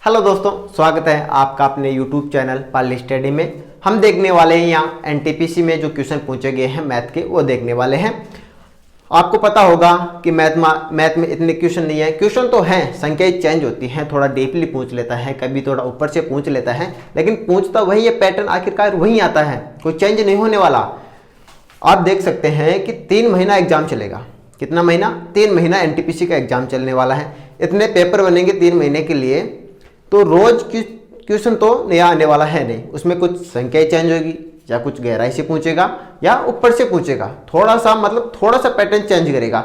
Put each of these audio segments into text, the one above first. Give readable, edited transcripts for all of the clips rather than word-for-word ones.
Hello दोस्तों, स्वागत है आपका अपने YouTube चैनल पाली स्टडी में। हम देखने वाले हैं यहाँ एनटीपीसी में जो क्वेश्चन पूछे गए हैं मैथ के, वो देखने वाले हैं। आपको पता होगा कि मैथ में इतने क्वेश्चन नहीं है। क्वेश्चन तो हैं, संख्याएं चेंज होती हैं, थोड़ा डीपली पूछ लेता है, कभी थोड़ा ऊपर से पूछ लेता है, लेकिन पूछता वही है, पैटर्न आखिरकार वही आता है, कोई चेंज नहीं होने वाला। आप देख सकते हैं कि 3 महीना एग्जाम चलेगा। कितना महीना? 3 महीना एनटीपीसी का एग्जाम चलने वाला है। इतने पेपर बनेंगे 3 महीने के लिए, तो रोज क्वेश्चन तो नया आने वाला है नहीं। उसमें कुछ संख्याएं चेंज होगी, या कुछ गहराई से पूछेगा या ऊपर से पूछेगा, थोड़ा सा पैटर्न चेंज करेगा।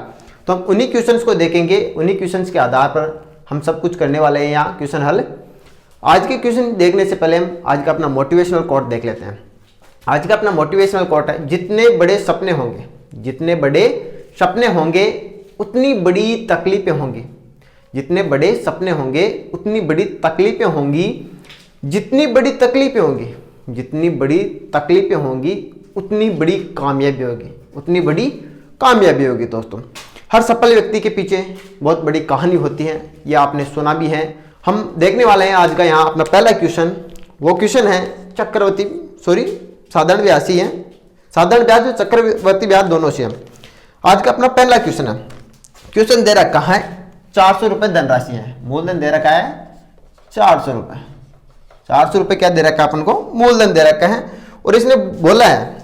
तो हम उन्हीं क्वेश्चंस को देखेंगे, उन्हीं क्वेश्चंस के आधार पर हम सब कुछ करने वाले हैं यहाँ क्वेश्चन हल। आज के क्वेश्चन देखने से पहले हम आज का अपना मोटिवेशनल कोट देख लेते हैं। आज का अपना मोटिवेशनल कोट है, जितने बड़े सपने होंगे उतनी बड़ी तकलीफें होंगी। जितने बड़े सपने होंगे उतनी बड़ी तकलीफें होंगी। जितनी बड़ी तकलीफें होंगी उतनी बड़ी कामयाबी होगी। दोस्तों, हर सफल व्यक्ति के पीछे बहुत बड़ी कहानी होती है, यह आपने सुना भी है। हम देखने वाले हैं आज का यहाँ अपना पहला क्वेश्चन। वो क्वेश्चन है साधारण ब्याज ही है, साधारण ब्याज और चक्रवर्ती ब्याज दोनों से है। आज का अपना पहला क्वेश्चन है। क्वेश्चन दे रखा है 400 रुपये धनराशि है, मूलधन दे रखा है 400 रुपये। 400 रुपये क्या दे रखा है अपन को? मूलधन दे रखा है। और इसने बोला है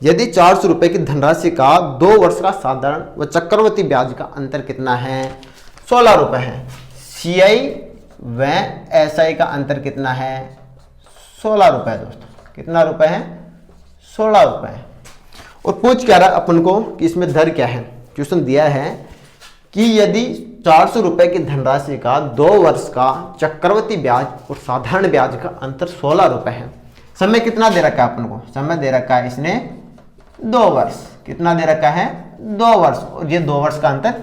यदि 400 रुपये की धनराशि का 2 वर्ष का साधारण व चक्रवर्ती ब्याज का अंतर कितना है? 16 रुपये है। CI व SI का अंतर कितना है? 16 रुपये। दोस्तों, कितना रुपए है? 16 रुपये। और पूछ क्या रहा अपन को कि इसमें दर क्या है। क्वेश्चन दिया है कि यदि 400 रुपये की धनराशि का 2 वर्ष का चक्रवर्ती ब्याज और साधारण ब्याज का अंतर 16 रुपये है, समय कितना दे रखा है अपन को? समय दे रखा है इसने 2 वर्ष। कितना दे रखा है? 2 वर्ष। और ये 2 वर्ष का अंतर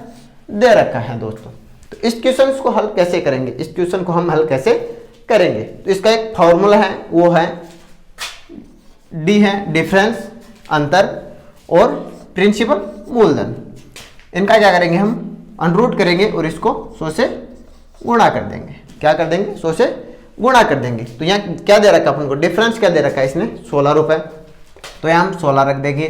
दे रखा है। दोस्तों, तो इस क्वेश्चन को हल कैसे करेंगे? इस क्वेश्चन को हम हल कैसे करेंगे? तो इसका एक फॉर्मूला है, वो है डी है डिफरेंस, अंतर, और प्रिंसिपल मूलधन। इनका क्या करेंगे? हम अनरूट करेंगे और इसको 100 से गुणा कर देंगे। क्या कर देंगे? 100 से गुणा कर देंगे। तो यहाँ क्या दे रखा है अपन को? डिफरेंस क्या दे रखा है इसने? 16 रुपये। तो यहाँ हम 16 रख देंगे।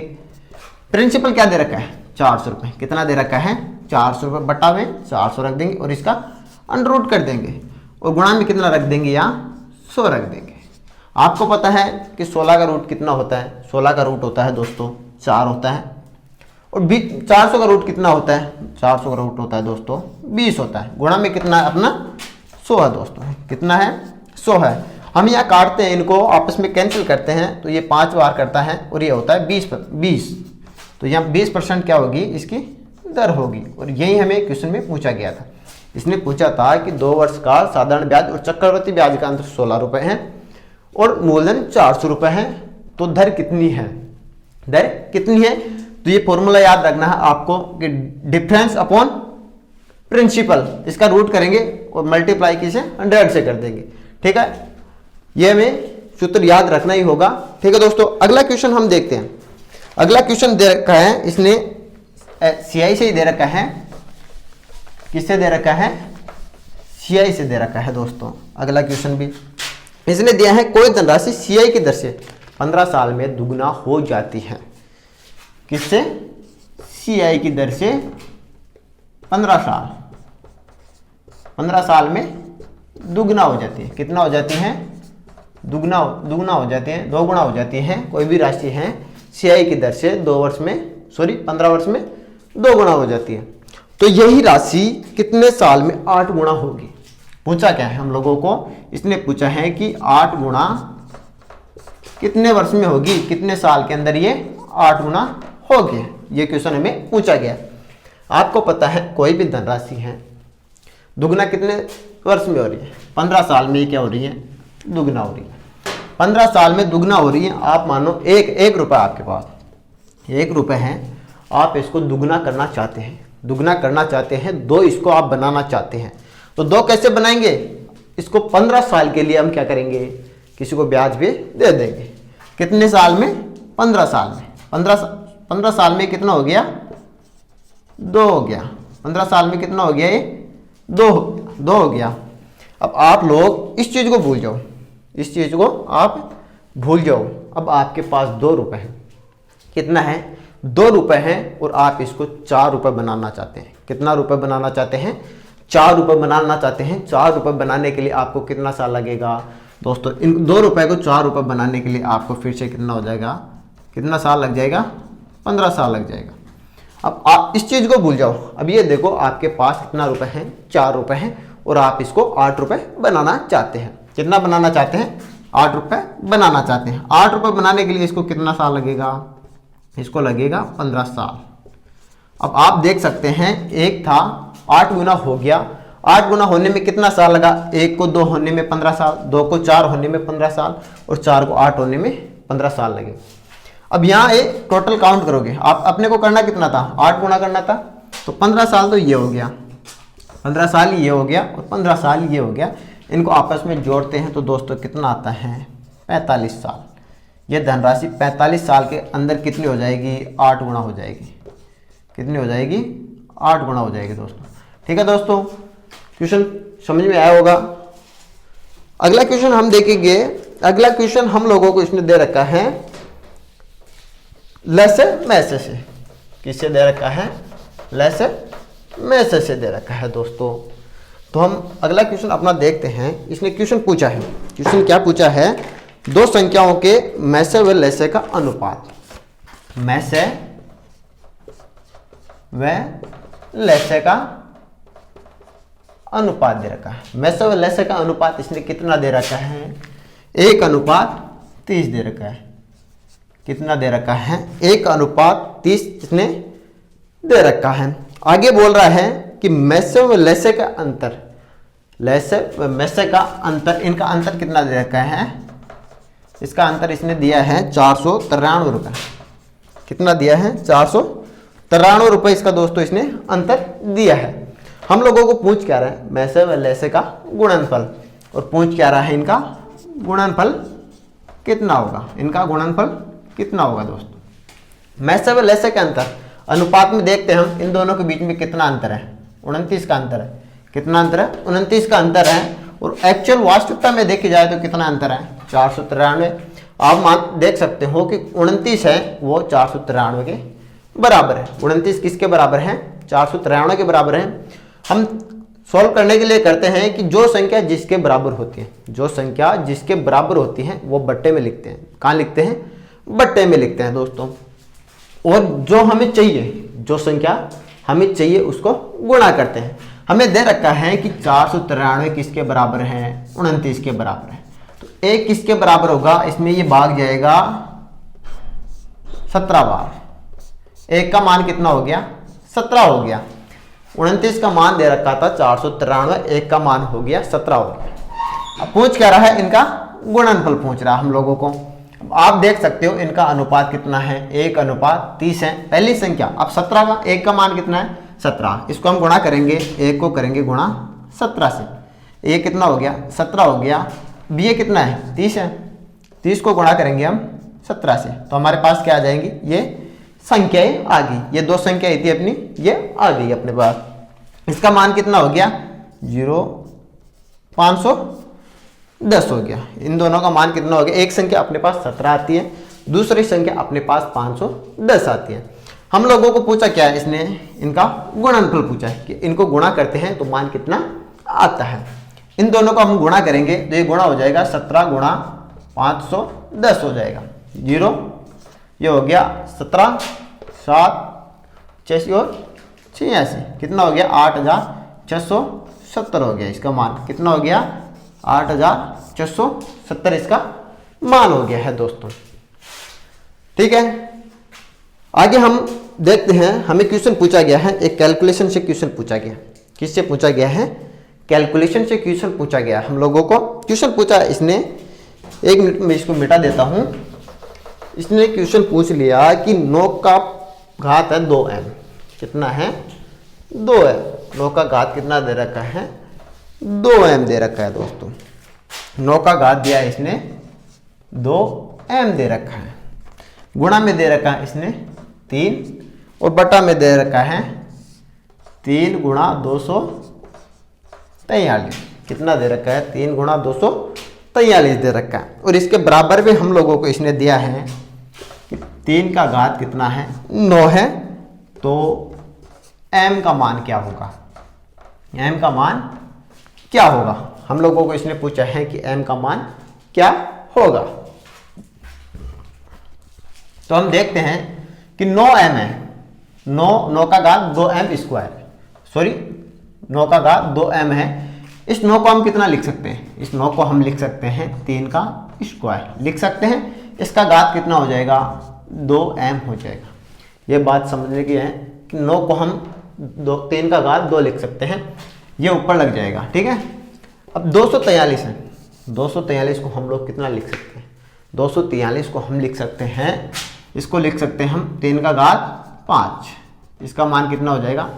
प्रिंसिपल क्या दे रखा है? 400 रुपये। कितना दे रखा है? 400 रुपये बटा में 400 रख देंगे और इसका अनरूट कर देंगे। और गुणा में कितना रख देंगे? यहाँ 100 रख देंगे। आपको पता है कि 16 का रूट कितना होता है? 16 का रूट होता है दोस्तों 4 होता है। और 400 का रूट कितना होता है? 400 का रूट होता है दोस्तों 20 होता है। गुणा में कितना है अपना? 100 है दोस्तों। कितना है? 100 है। हम यहाँ काटते हैं, इनको आपस में कैंसिल करते हैं, तो ये 5 बार करता है और ये होता है 20। तो यहाँ 20% क्या होगी? इसकी दर होगी। और यही हमें क्वेश्चन में पूछा गया था। इसने पूछा था कि 2 वर्ष का साधारण ब्याज और चक्रवर्ती ब्याज का अंतर 16 रुपये है और मूलधन 400 रुपये है, तो दर कितनी है? तो ये फॉर्मूला याद रखना है आपको कि डिफरेंस अपॉन प्रिंसिपल, इसका रूट करेंगे और मल्टीप्लाई किसे 100 से कर देंगे। ठीक है, ये हमें सूत्र याद रखना ही होगा। ठीक है दोस्तों, अगला क्वेश्चन हम देखते हैं। अगला क्वेश्चन दे रखा है, इसने CI से ही दे रखा है। किससे दे रखा है? CI से दे रखा है दोस्तों। अगला क्वेश्चन भी इसने दिया है, कोई धनराशि CI की दर से 15 साल में दुगना हो जाती है। किससे? CI की दर से 15 साल में दुगना हो जाती है। कितना हो जाती है? दुगना हो जाती है, 2 गुना हो जाती है। कोई भी राशि है CI की दर से 15 वर्ष में 2 गुना हो जाती है। तो यही राशि कितने साल में 8 गुना होगी? पूछा क्या है हम लोगों को? इसने पूछा है कि 8 गुना कितने वर्ष में होगी, कितने साल के अंदर ये 8 गुना होगी। ये क्वेश्चन हमें पूछा गया। आपको पता है कोई भी धनराशि है, दुगना कितने वर्ष में हो रही है? 15 साल में क्या हो रही है? दुगना हो रही है। 15 साल में दुगना हो रही है। आप मानो एक रुपये आपके पास 1 रुपये है, आप इसको दुगना करना चाहते हैं, 2 इसको आप बनाना चाहते हैं। तो 2 कैसे बनाएंगे? इसको 15 साल के लिए हम क्या करेंगे? किसी को ब्याज भी दे देंगे। कितने साल में? 15 साल में। 15 साल में कितना हो गया? 2 हो गया। 15 साल में कितना हो गया? ये 2 हो गया। अब आप लोग इस चीज़ को भूल जाओ, इस चीज़ को आप भूल जाओ। अब आपके पास 2 रुपये हैं, कितना है 2 रुपये हैं, और आप इसको 4 रुपये बनाना चाहते हैं। कितना रुपये बनाना चाहते हैं 4 रुपये बनाना चाहते हैं। 4 रुपये बनाने के लिए आपको कितना साल लगेगा दोस्तों? इन 2 रुपये को 4 रुपये बनाने के लिए आपको फिर से कितना हो जाएगा, कितना साल लग जाएगा? 15 साल लग जाएगा। अब आप इस चीज़ को भूल जाओ। अब ये देखो आपके पास कितना रुपये हैं? 4 रुपये हैं, और आप इसको 8 रुपये बनाना चाहते हैं। कितना बनाना चाहते हैं? 8 रुपये बनाना चाहते हैं। 8 रुपये बनाने के लिए इसको कितना साल लगेगा? इसको लगेगा 15 साल। अब आप देख सकते हैं, एक था 8 गुना हो गया। 8 गुना होने में कितना साल लगा? 1 को 2 होने में 15 साल, 2 को 4 होने में 15 साल, और 4 को 8 होने में 15 साल लगे। अब यहाँ एक टोटल काउंट करोगे आप, अपने को करना कितना था? 8 गुना करना था, तो 15 साल तो ये हो गया, 15 साल ये हो गया, और 15 साल ये हो गया। इनको आपस में जोड़ते हैं तो दोस्तों कितना आता है? 45 साल। ये धनराशि 45 साल के अंदर कितनी हो जाएगी? 8 गुना हो जाएगी। कितनी हो जाएगी? 8 गुना हो जाएगी दोस्तों। ठीक है दोस्तों, क्वेश्चन समझ में आया होगा। अगला क्वेश्चन हम देखेंगे। अगला क्वेश्चन हम लोगों को इसने दे रखा है लसे मैसे से। किससे दे रखा है? लसे मैसे से दे रखा है दोस्तों। तो हम अगला क्वेश्चन अपना देखते हैं। इसने क्वेश्चन पूछा है, क्वेश्चन क्या पूछा है? 2 संख्याओं के मैसे व लसे का अनुपात। मैसे व लसे का अनुपात दे रखा है। मैसे व लसे का अनुपात इसने कितना दे रखा है? 1:30 दे रखा है। कितना दे रखा है? 1:30 इसने दे रखा है। आगे बोल रहा है कि मैसे व लसे का अंतर, लसे व मैसे का अंतर, इनका अंतर कितना दे रखा है? इसका अंतर इसने दिया है 493 रुपये। कितना दिया है? 493 रुपये इसका दोस्तों इसने अंतर दिया है। हम लोगों को पूछ क्या रहा है? मैसे व लसे का गुणनफल, और पूछ क्या रहा है? इनका गुणनफल कितना होगा? इनका गुणनफल कितना होगा दोस्तों? मैसे व लसे का अंतर अनुपात में देखते हैं हम, इन दोनों के बीच में कितना अंतर है? 29 का अंतर है। कितना अंतर है? 29 का अंतर है। और एक्चुअल वास्तविकता में देखी जाए तो कितना अंतर है? 493। आप मान देख सकते हो कि 29 है वो 493 के बराबर है। 29 किसके बराबर है? 493 के बराबर है। हम सॉल्व करने के लिए करते हैं कि जो संख्या जिसके बराबर होती है, जो संख्या जिसके बराबर होती है वो बट्टे में लिखते हैं। कहाँ लिखते हैं? बट्टे में लिखते हैं दोस्तों। और जो हमें चाहिए, जो संख्या हमें चाहिए उसको गुणा करते हैं। हमें दे रखा है कि 493 किसके बराबर है? 29 के बराबर है। तो 1 किसके बराबर होगा? इसमें ये भाग जाएगा 17 बार। 1 का मान कितना हो गया? 17 हो गया। 29 का मान दे रखा था 493, 1 का मान हो गया 17 हो गया। अब पूछ क्या रहा है? इनका गुणनफल पूछ रहा है हम लोगों को। आप देख सकते हो इनका अनुपात कितना है? 1:30 है पहली संख्या। अब 17 का 1 का मान कितना है? 17। इसको हम गुणा करेंगे, 1 को करेंगे गुणा 17 से। ये कितना हो गया? 17 हो गया। अब ये कितना है? 30 है। 30 को गुणा करेंगे हम 17 से, तो हमारे पास क्या आ जाएंगी? ये संख्याएं आ गई। ये 2 संख्या थी अपनी, ये आ गई अपने पास। इसका मान कितना हो गया? 510 हो गया। इन दोनों का मान कितना हो गया? एक संख्या अपने पास 17 आती है, दूसरी संख्या अपने पास 510 आती है। हम लोगों को पूछा क्या है? इसने इनका गुणनफल पूछा है कि इनको गुणा करते हैं तो मान कितना आता है। इन दोनों को हम गुणा करेंगे तो ये गुणा हो जाएगा 17 गुणा 510 हो जाएगा। 0 ये हो गया 17, 7 86 और 86 कितना हो गया? 8670 हो गया। इसका मान कितना हो गया? 8670 इसका मान हो गया है दोस्तों। ठीक है, आगे हम देखते हैं। हमें क्वेश्चन पूछा गया है, एक कैलकुलेशन से क्वेश्चन पूछा गया। किससे पूछा गया है? कैलकुलेशन से क्वेश्चन पूछा गया। हम लोगों को क्वेश्चन पूछा इसने, 1 मिनट में इसको मिटा देता हूं। इसने क्वेश्चन पूछ लिया कि 9 का घात है 2m। कितना है? 2m। 9 का घात कितना दे रखा है? 2m दे रखा है दोस्तों। 9 का घात दिया है इसने 2m दे रखा है। गुणा में दे रखा है इसने 3 और बटा में दे रखा है 3 गुणा 243। कितना दे रखा है, 3 गुणा 243 दे रखा है। और इसके बराबर में हम लोगों को इसने दिया है कि 3 का घात कितना है, 9 है। तो m का मान क्या होगा, m का मान क्या होगा, हम लोगों को इसने पूछा है कि m का मान क्या होगा। तो हम देखते हैं कि 9m है, 9 का घात 2m स्क्वायर, सॉरी 9 का घात 2m है। इस 9 को हम कितना लिख सकते हैं, इस 9 को हम लिख सकते हैं 3 का स्क्वायर लिख सकते हैं। इसका घात कितना हो जाएगा, 2m हो जाएगा। ये बात समझने की है कि 9 को हम 3 का घात 2 लिख सकते हैं, ये ऊपर लग जाएगा, ठीक है। अब 243 है, 243 को हम लोग कितना लिख सकते हैं, 243 को हम लिख सकते हैं, इसको लिख सकते हैं हम 3 का घात 5। इसका मान कितना हो जाएगा,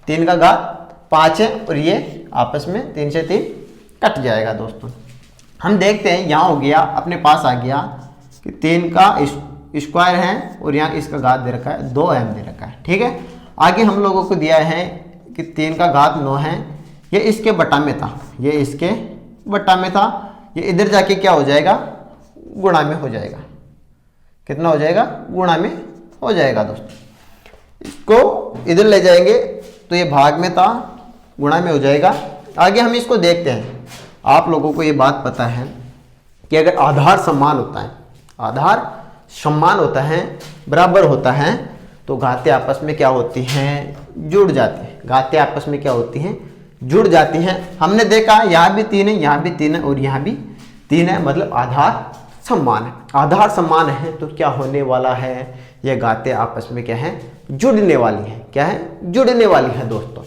3 का घात 5 है और ये आपस में 3 से 3 कट जाएगा दोस्तों। हम देखते हैं यहाँ हो गया, अपने पास आ गया कि 3 का स्क्वायर है और यहाँ इसका घात दे रखा है 2m दे रखा है, ठीक है। आगे हम लोगों को दिया है कि 3 का घात 9 है, ये इसके बटा में था, ये इसके बटा में था, ये इधर जाके क्या हो जाएगा, गुणा में हो जाएगा। कितना हो जाएगा, गुणा में हो जाएगा दोस्तों। इसको इधर ले जाएंगे तो ये भाग में था, गुणा में हो जाएगा। आगे हम इसको देखते हैं। आप लोगों को ये बात पता है कि अगर आधार समान होता है, आधार समान होता है, बराबर होता है, तो घातें आपस में क्या होती हैं, जुड़ जाती हैं। घातें आपस में क्या होती हैं, जुड़ जाती हैं। हमने देखा यहाँ भी 3 है, यहाँ भी 3 है और यहाँ भी 3 है, मतलब आधार समान है। आधार समान है तो क्या होने वाला है, ये घातें आपस में क्या है, जुड़ने वाली है। क्या है, जुड़ने वाली है दोस्तों।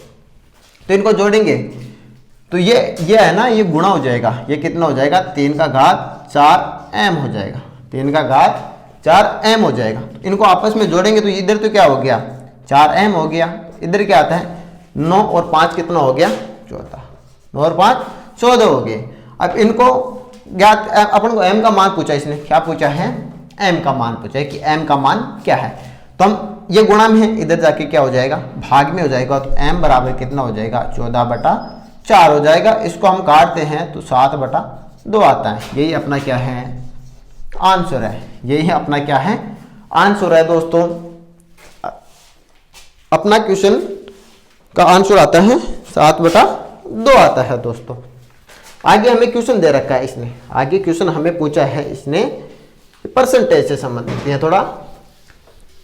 तो इनको जोड़ेंगे तो ये है ना, ये गुणा हो जाएगा। ये कितना हो जाएगा, 3 का घात 4m हो जाएगा, 3 का घात 4m हो जाएगा। तो इनको आपस में जोड़ेंगे तो इधर तो क्या हो गया, 4m हो गया। इधर क्या आता है, 9 और 5 कितना हो गया, 14। 9 और 5 14 हो गए। अब इनको ज्ञात, अपन को m का मान पूछा, इसने क्या पूछा है, m का मान पूछा है कि m का मान क्या है। तो हम ये गुणा में है, इधर जाके क्या हो जाएगा, भाग में हो जाएगा। तो m बराबर कितना हो जाएगा, 14/4 हो जाएगा। इसको हम काटते हैं तो 7/2 आता है। यही अपना क्या है, आंसर है। यही अपना क्या है, आंसर है दोस्तों। अपना क्वेश्चन का आंसर आता है 7/2 आता है दोस्तों। आगे हमें क्वेश्चन दे रखा है इसने, आगे क्वेश्चन हमें पूछा है इसने परसेंटेज से संबंधित है थोड़ा।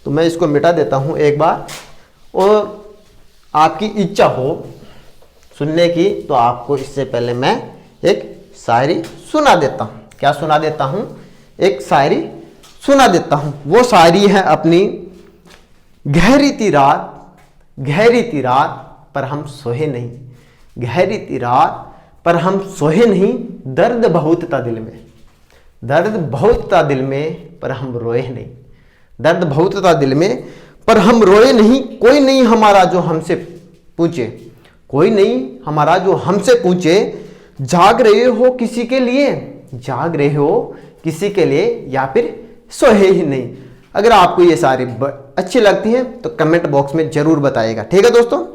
तो मैं इसको मिटा देता हूं एक बार, और आपकी इच्छा हो सुनने की तो आपको इससे पहले मैं एक शायरी सुना देता हूं। क्या सुना देता हूं, एक शायरी सुना देता हूं। वो शायरी है अपनी, गहरी थी रात पर हम सोए नहीं, गहरी थी रात पर हम सोए नहीं, दर्द बहुत था दिल में, दर्द बहुत था दिल में पर हम रोए नहीं, दर्द बहुत था दिल में पर हम रोए नहीं। कोई नहीं हमारा जो हमसे पूछे, कोई नहीं हमारा जो हमसे पूछे, जाग रहे हो किसी के लिए, जाग रहे हो किसी के लिए या फिर सोए ही नहीं। अगर आपको ये सारी अच्छी लगती है तो कमेंट बॉक्स में जरूर बताइएगा, ठीक है दोस्तों।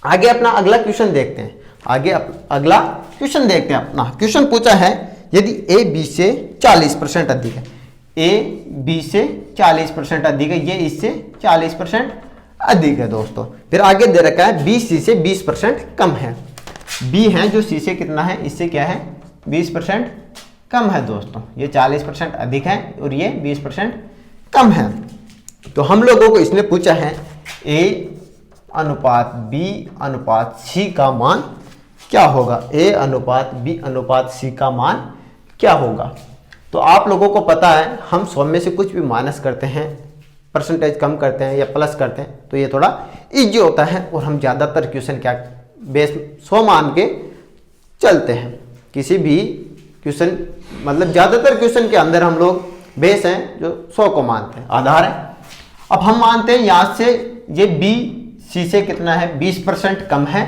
आगे अपना अगला क्वेश्चन देखते हैं। आगे अगला क्वेश्चन देखते हैं। अपना क्वेश्चन पूछा है, यदि ए बी से 40% अधिक है, ए बी से 40% अधिक है, ये इससे 40% अधिक है दोस्तों। फिर आगे दे रखा है बी सी से 20% कम है। बी है जो सी से कितना है, इससे क्या है, 20% कम है दोस्तों। ये 40% अधिक है और ये 20% कम है। तो हम लोगों को इसने पूछा है ए अनुपात बी अनुपात सी का मान क्या होगा, ए अनुपात बी अनुपात सी का मान क्या होगा। तो आप लोगों को पता है हम 100 में से कुछ भी माइनस करते हैं, परसेंटेज कम करते हैं या प्लस करते हैं तो ये थोड़ा इजी होता है। और हम ज़्यादातर क्वेश्चन क्या बेस 100 मान के चलते हैं। किसी भी क्वेश्चन मतलब ज़्यादातर क्वेश्चन के अंदर हम लोग बेस हैं जो 100 को मानते हैं, आधार है। अब हम मानते हैं यहाँ से ये बी सी से कितना है, 20% कम है,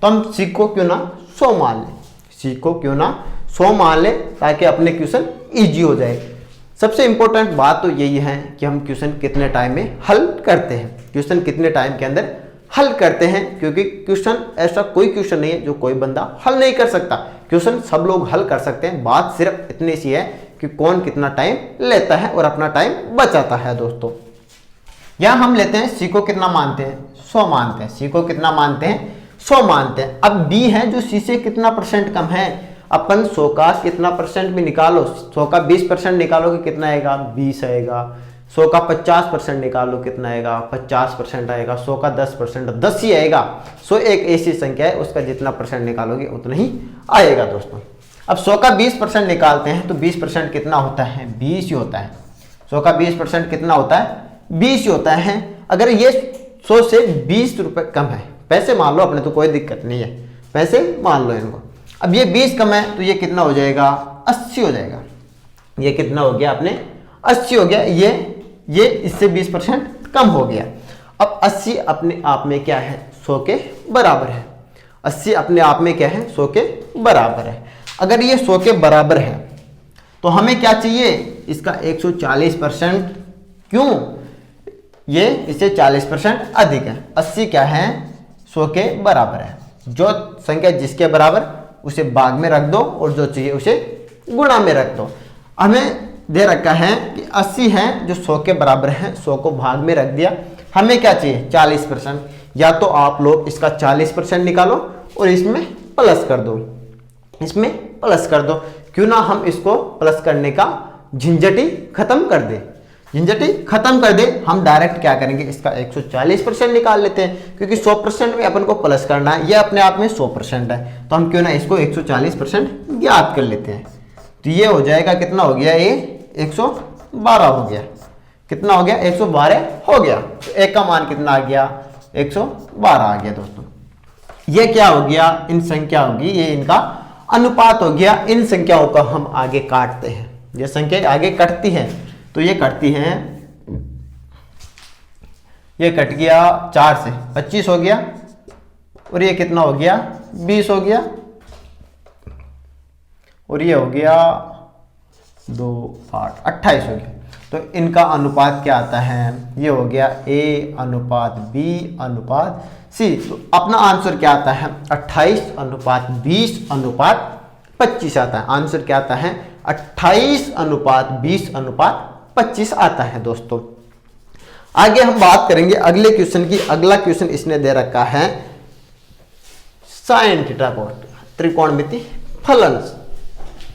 तो हम सी को क्यों ना 100 मान लें, सी को क्यों ना 100 मान लें ताकि अपने क्वेश्चन इजी हो जाए। सबसे इंपॉर्टेंट बात तो यही है कि हम क्वेश्चन कितने टाइम में हल करते हैं, क्वेश्चन कितने टाइम के अंदर हल करते हैं, क्योंकि क्वेश्चन ऐसा कोई क्वेश्चन नहीं है जो कोई बंदा हल नहीं कर सकता। क्वेश्चन सब लोग हल कर सकते हैं, बात सिर्फ इतनी सी है कि कौन कितना टाइम लेता है और अपना टाइम बचाता है दोस्तों। यहां हम लेते हैं सी को कितना मानते हैं, 100 मानते हैं। सी को कितना मानते हैं, 100 मानते हैं। अब बी है जो सी से कितना परसेंट कम है, अपन 100 का कितना परसेंट भी निकालो, 100 का 20% निकालोगे कितना आएगा, 20 आएगा। 100 का 50% निकालो कितना आएगा, 50% आएगा। 100 का 10% 10 ही आएगा। 100 एक ऐसी संख्या है उसका जितना परसेंट निकालोगे उतना ही आएगा दोस्तों। अब 100 का 20% निकालते हैं तो 20% कितना होता है, 20 ही होता है। 100 का 20% कितना होता है, 20 ही होता है। अगर ये 100 से 20 रुपए कम है, पैसे मान लो अपने, तो कोई दिक्कत नहीं है, पैसे मान लो इनको। अब ये 20 कम है तो ये कितना हो जाएगा, 80 हो जाएगा। ये कितना हो गया अपने, 80 हो गया। ये इससे 20% कम हो गया। अब 80 अपने आप में क्या है, 100 के बराबर है। 80 अपने आप में क्या है, 100 के बराबर है। अगर ये 100 के बराबर है तो हमें क्या चाहिए, इसका 140%। क्यों, ये इससे 40% अधिक है। 80 क्या है, 100 के बराबर है। जो संख्या जिसके बराबर उसे भाग में रख दो और जो चाहिए उसे गुणा में रख दो। हमें दे रखा है कि 80 है जो 100 के बराबर है, 100 को भाग में रख दिया। हमें क्या चाहिए, 40%। या तो आप लोग इसका 40% निकालो और इसमें प्लस कर दो, इसमें प्लस कर दो। क्यों ना हम इसको प्लस करने का झंझट ही खत्म कर दे, झंझट ही खत्म कर दे। हम डायरेक्ट क्या करेंगे, इसका 140% निकाल लेते हैं, क्योंकि 100% में अपन को प्लस करना है। ये अपने आप में 100% है, तो हम क्यों ना इसको 140% ज्ञात कर लेते हैं। तो ये हो जाएगा कितना हो गया, ये 112 हो गया। कितना हो गया, 112 हो गया। तो एक का मान कितना आ गया, 112 आ गया दोस्तों। ये क्या हो गया, इन संख्या होगी, ये इनका अनुपात हो गया। इन संख्याओं का हम आगे काटते हैं। ये संख्या आगे कटती है तो ये कटती है, ये कट गया 4 से 25 हो गया, और ये कितना हो गया, 20 हो गया, और ये हो गया 2 8 28 हो गया। तो इनका अनुपात क्या आता है, ये हो गया A अनुपात B अनुपात C। तो अपना आंसर क्या आता है, 28 अनुपात 20 अनुपात 25 आता है। आंसर क्या आता है, 28 अनुपात 20 अनुपात 25 आता है दोस्तों। आगे हम बात करेंगे अगले क्वेश्चन की। अगला क्वेश्चन इसने दे रखा है साइन थीटा कोस त्रिकोणमिति फलन,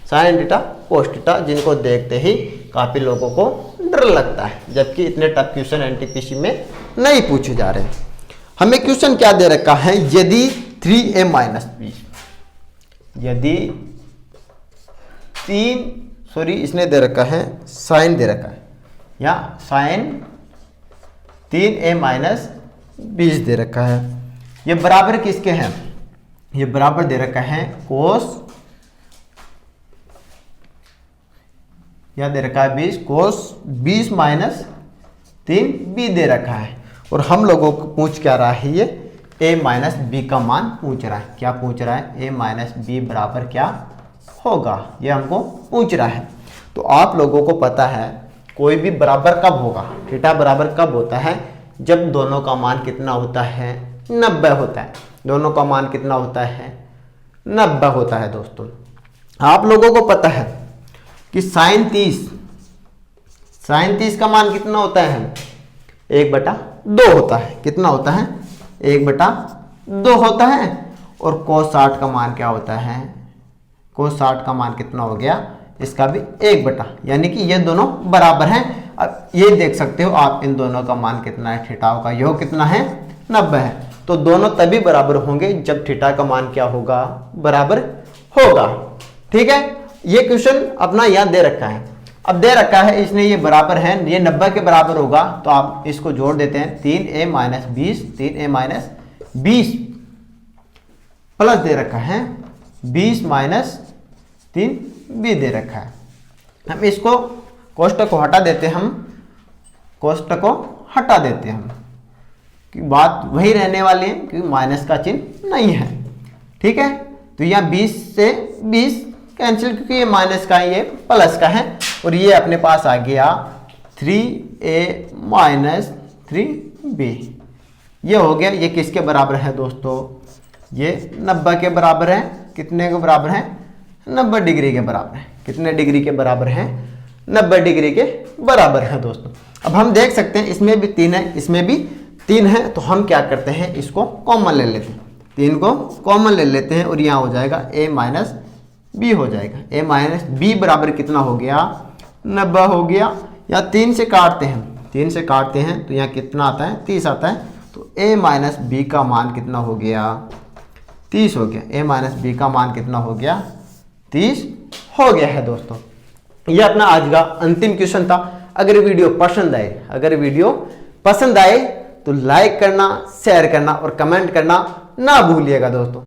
साइन थीटा कोस थीटा, जिनको देखते ही काफी लोगों को डर लगता है, जबकि इतने टफ क्वेश्चन एनटीपीसी में नहीं पूछे जा रहे हैं। हमें क्वेश्चन क्या दे रखा है, यदि 3a माइनस बी, यदि इसने दे रखा है साइन दे रखा है, या साइन 3a माइनस 20 दे रखा है। ये बराबर किसके हैं, ये बराबर दे रखा है कोस, या दे रखा है 20, कोस 20 माइनस 3b दे रखा है। और हम लोगों को पूछ क्या रहा है, ये a माइनस बी का मान पूछ रहा है। क्या पूछ रहा है, a माइनस बी बराबर क्या होगा, ये हमको पूछ रहा है। तो आप लोगों को पता है कोई भी बराबर कब होगा, थीटा बराबर कब होता है, जब दोनों का मान कितना होता है, 90 होता है। दोनों का मान कितना होता है, 90 होता है दोस्तों। आप लोगों को पता है कि साइन 30 का मान कितना होता है, 1/2 होता है। कितना होता है, 1/2 होता है। और cos 60 का मान क्या होता है, cos 60 का मान कितना हो गया, इसका भी 1/, यानी कि ये दोनों बराबर हैं। अब ये देख सकते हो आप, इन दोनों का मान कितना है, थीटा का यह कितना है, 90 है। तो दोनों तभी बराबर होंगे जब थीटा का मान क्या होगा, बराबर होगा। ठीक है, ये क्वेश्चन अपना यहाँ दे रखा है। अब दे रखा है इसने, ये बराबर है, ये 90 के बराबर होगा, तो आप इसको जोड़ देते हैं। 3a minus 20, 3a minus 20 plus दे रखा है 20 माइनस 3b दे रखा है। हम इसको कोष्टक को हटा देते हैं, हम कोष्टक को हटा देते हैं हम, कि बात वही रहने वाली है, क्योंकि माइनस का चिन्ह नहीं है। ठीक है, तो यहाँ 20 से 20 कैंसिल, क्योंकि ये माइनस का है, ये प्लस का है। और ये अपने पास आ गया 3a माइनस 3b, ये हो गया। ये किसके बराबर है दोस्तों, ये 90 के बराबर है। कितने के बराबर है, 90 डिग्री के बराबर है। कितने डिग्री के बराबर है? 90 डिग्री के बराबर है दोस्तों। अब हम देख सकते हैं इसमें भी 3 है, इसमें भी 3 है, तो हम क्या करते हैं, इसको कॉमन ले लेते हैं। 3 को कॉमन ले लेते हैं और यहाँ हो जाएगा a माइनस बी हो जाएगा। a माइनस बी बराबर कितना हो गया? 90 हो गया। या 3 से काटते हैं, 3 से काटते हैं तो यहाँ कितना आता है? 30 आता है। तो a माइनस बी का मान कितना हो गया? 30 हो गया। a माइनस बी का मान कितना हो गया? 30 हो गया है दोस्तों। यह अपना आज का अंतिम क्वेश्चन था। अगर वीडियो पसंद आए तो लाइक करना, शेयर करना और कमेंट करना ना भूलिएगा दोस्तों।